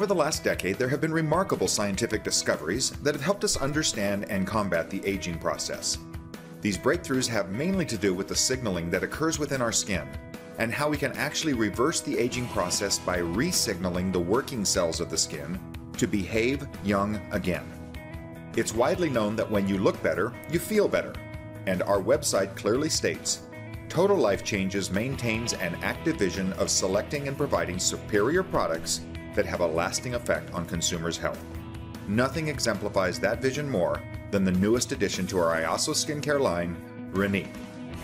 Over the last decade, there have been remarkable scientific discoveries that have helped us understand and combat the aging process. These breakthroughs have mainly to do with the signaling that occurs within our skin, and how we can actually reverse the aging process by re-signaling the working cells of the skin to behave young again. It's widely known that when you look better, you feel better, and our website clearly states, Total Life Changes maintains an active vision of selecting and providing superior products that have a lasting effect on consumers' health. Nothing exemplifies that vision more than the newest addition to our IASO skincare line, Renique.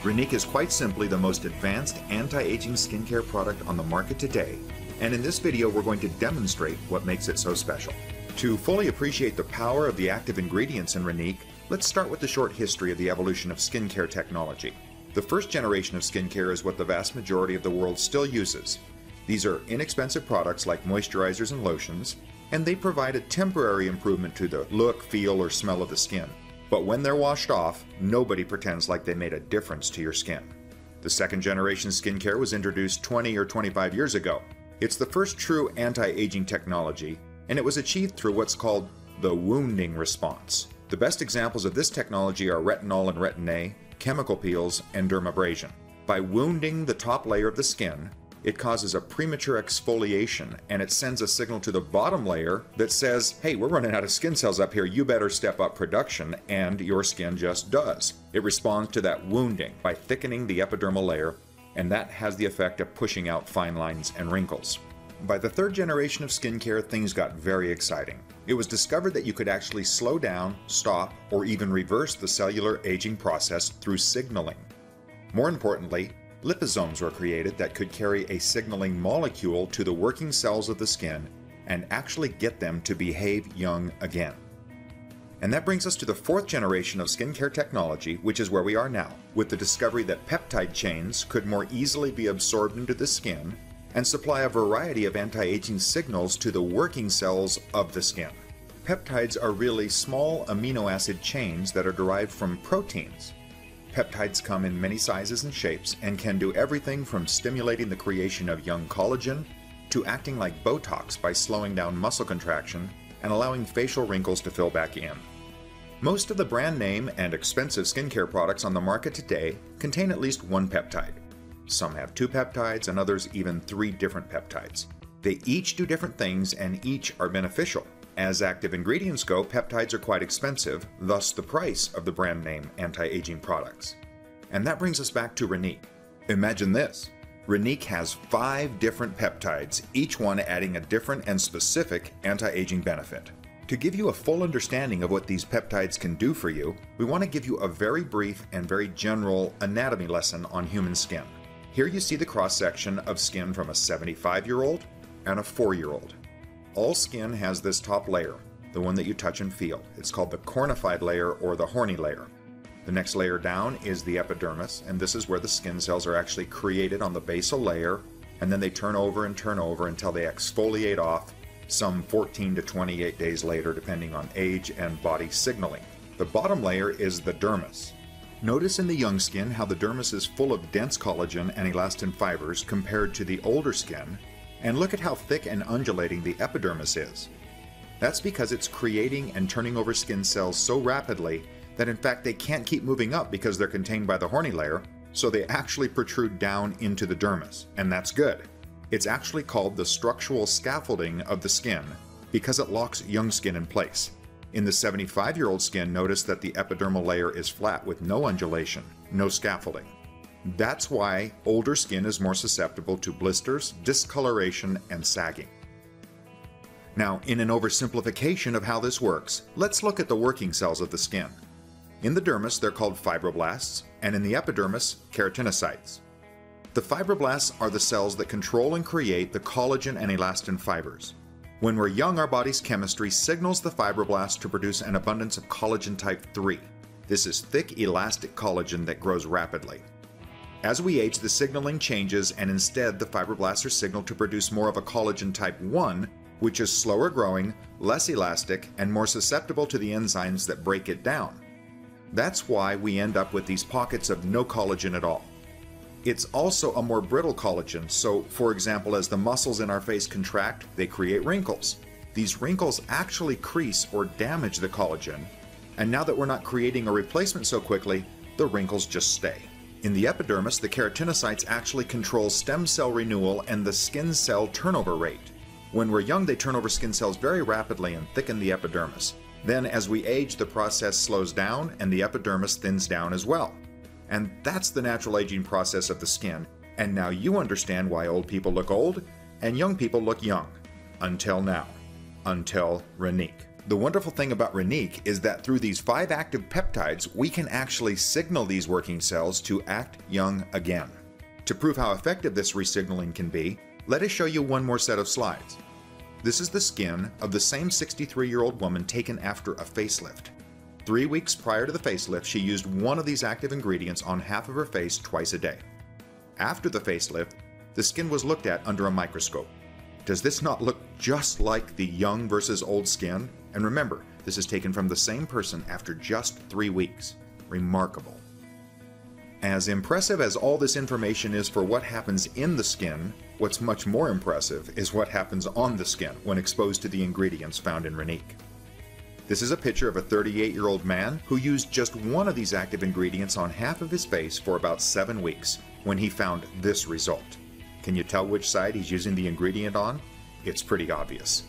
Renique is quite simply the most advanced anti-aging skincare product on the market today, and in this video we're going to demonstrate what makes it so special. To fully appreciate the power of the active ingredients in Renique, let's start with the short history of the evolution of skincare technology. The first generation of skincare is what the vast majority of the world still uses. These are inexpensive products like moisturizers and lotions, and they provide a temporary improvement to the look, feel, or smell of the skin. But when they're washed off, nobody pretends like they made a difference to your skin. The second generation skincare was introduced 20 or 25 years ago. It's the first true anti-aging technology, and it was achieved through what's called the wounding response. The best examples of this technology are retinol and retin-A, chemical peels, and dermabrasion. By wounding the top layer of the skin, it causes a premature exfoliation, and it sends a signal to the bottom layer that says, hey, we're running out of skin cells up here, you better step up production, and your skin just does. It responds to that wounding by thickening the epidermal layer, and that has the effect of pushing out fine lines and wrinkles. By the third generation of skincare, things got very exciting. It was discovered that you could actually slow down, stop, or even reverse the cellular aging process through signaling. More importantly, liposomes were created that could carry a signaling molecule to the working cells of the skin and actually get them to behave young again. And that brings us to the fourth generation of skincare technology, which is where we are now, with the discovery that peptide chains could more easily be absorbed into the skin and supply a variety of anti-aging signals to the working cells of the skin. Peptides are really small amino acid chains that are derived from proteins. Peptides come in many sizes and shapes and can do everything from stimulating the creation of young collagen to acting like Botox by slowing down muscle contraction and allowing facial wrinkles to fill back in. Most of the brand name and expensive skincare products on the market today contain at least one peptide. Some have 2 peptides and others even 3 different peptides. They each do different things and each are beneficial. As active ingredients go, peptides are quite expensive, thus the price of the brand name anti-aging products. And that brings us back to Renique. Imagine this. Renique has 5 different peptides, each one adding a different and specific anti-aging benefit. To give you a full understanding of what these peptides can do for you, we want to give you a very brief and very general anatomy lesson on human skin. Here you see the cross-section of skin from a 75-year-old and a 4-year-old. All skin has this top layer, the one that you touch and feel. It's called the cornified layer or the horny layer. The next layer down is the epidermis, and this is where the skin cells are actually created on the basal layer, and then they turn over until they exfoliate off some 14 to 28 days later, depending on age and body signaling. The bottom layer is the dermis. Notice in the young skin how the dermis is full of dense collagen and elastin fibers compared to the older skin, and look at how thick and undulating the epidermis is. That's because it's creating and turning over skin cells so rapidly that in fact they can't keep moving up because they're contained by the horny layer, so they actually protrude down into the dermis, and that's good. It's actually called the structural scaffolding of the skin because it locks young skin in place. In the 75-year-old skin, notice that the epidermal layer is flat with no undulation, no scaffolding. That's why older skin is more susceptible to blisters, discoloration, and sagging. Now, in an oversimplification of how this works, let's look at the working cells of the skin. In the dermis, they're called fibroblasts, and in the epidermis, keratinocytes. The fibroblasts are the cells that control and create the collagen and elastin fibers. When we're young, our body's chemistry signals the fibroblasts to produce an abundance of collagen type 3. This is thick, elastic collagen that grows rapidly. As we age, the signaling changes, and instead the fibroblasts are signaled to produce more of a collagen type 1, which is slower growing, less elastic, and more susceptible to the enzymes that break it down. That's why we end up with these pockets of no collagen at all. It's also a more brittle collagen, so for example, as the muscles in our face contract, they create wrinkles. these wrinkles actually crease or damage the collagen, and now that we're not creating a replacement so quickly, the wrinkles just stay. In the epidermis, the keratinocytes actually control stem cell renewal and the skin cell turnover rate. When we're young, they turn over skin cells very rapidly and thicken the epidermis. Then, as we age, the process slows down and the epidermis thins down as well. And that's the natural aging process of the skin. And now you understand why old people look old and young people look young. Until now. Until Renique. The wonderful thing about Renique is that through these 5 active peptides, we can actually signal these working cells to act young again. To prove how effective this resignaling can be, let us show you one more set of slides. This is the skin of the same 63-year-old woman taken after a facelift. 3 weeks prior to the facelift, she used one of these active ingredients on half of her face twice a day. After the facelift, the skin was looked at under a microscope. Does this not look just like the young versus old skin? And remember, this is taken from the same person after just 3 weeks. Remarkable. As impressive as all this information is for what happens in the skin, what's much more impressive is what happens on the skin when exposed to the ingredients found in Renique. This is a picture of a 38-year-old man who used just one of these active ingredients on half of his face for about 7 weeks when he found this result. Can you tell which side he's using the ingredient on? It's pretty obvious.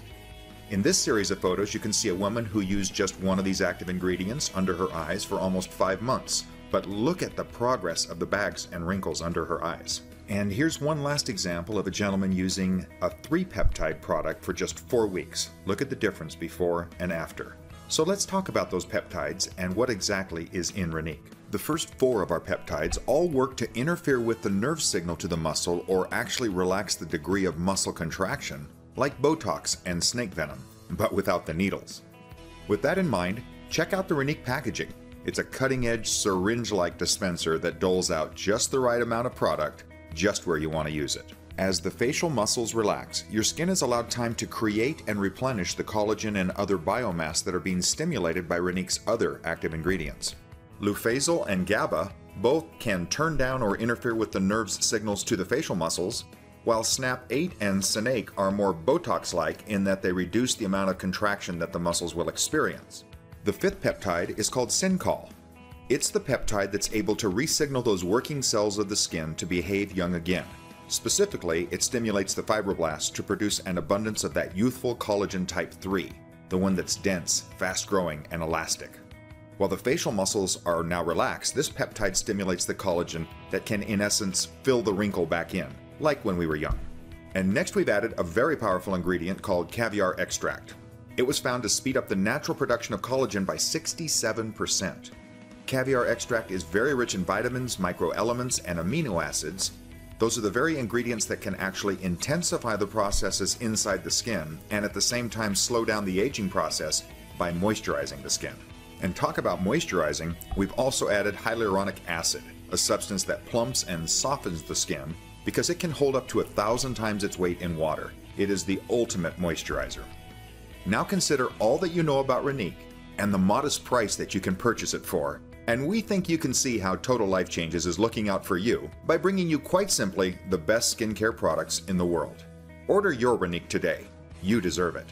In this series of photos, you can see a woman who used just one of these active ingredients under her eyes for almost 5 months. But look at the progress of the bags and wrinkles under her eyes. And here's one last example of a gentleman using a 3-peptide product for just 4 weeks. Look at the difference before and after. So let's talk about those peptides and what exactly is in Renique. The first 4 of our peptides all work to interfere with the nerve signal to the muscle or actually relax the degree of muscle contraction, like Botox and snake venom, but without the needles. With that in mind, check out the Renique packaging. It's a cutting-edge syringe-like dispenser that doles out just the right amount of product, just where you want to use it. As the facial muscles relax, your skin is allowed time to create and replenish the collagen and other biomass that are being stimulated by Renique's other active ingredients. Leuphasyl and Gaba both can turn down or interfere with the nerve's signals to the facial muscles, while SNAP8 and Syn-Ake are more Botox-like in that they reduce the amount of contraction that the muscles will experience. The 5th peptide is called Syn-Coll. It's the peptide that's able to re-signal those working cells of the skin to behave young again. Specifically, it stimulates the fibroblasts to produce an abundance of that youthful collagen type 3, the one that's dense, fast-growing, and elastic. While the facial muscles are now relaxed, this peptide stimulates the collagen that can, in essence, fill the wrinkle back in, like when we were young. And next we've added a very powerful ingredient called caviar extract. It was found to speed up the natural production of collagen by 67%. Caviar extract is very rich in vitamins, microelements, and amino acids. Those are the very ingredients that can actually intensify the processes inside the skin and at the same time slow down the aging process by moisturizing the skin. And talk about moisturizing, we've also added hyaluronic acid, a substance that plumps and softens the skin because it can hold up to 1,000 times its weight in water. It is the ultimate moisturizer. Now consider all that you know about Renique and the modest price that you can purchase it for, and we think you can see how Total Life Changes is looking out for you by bringing you quite simply the best skincare products in the world. Order your Renique today. You deserve it.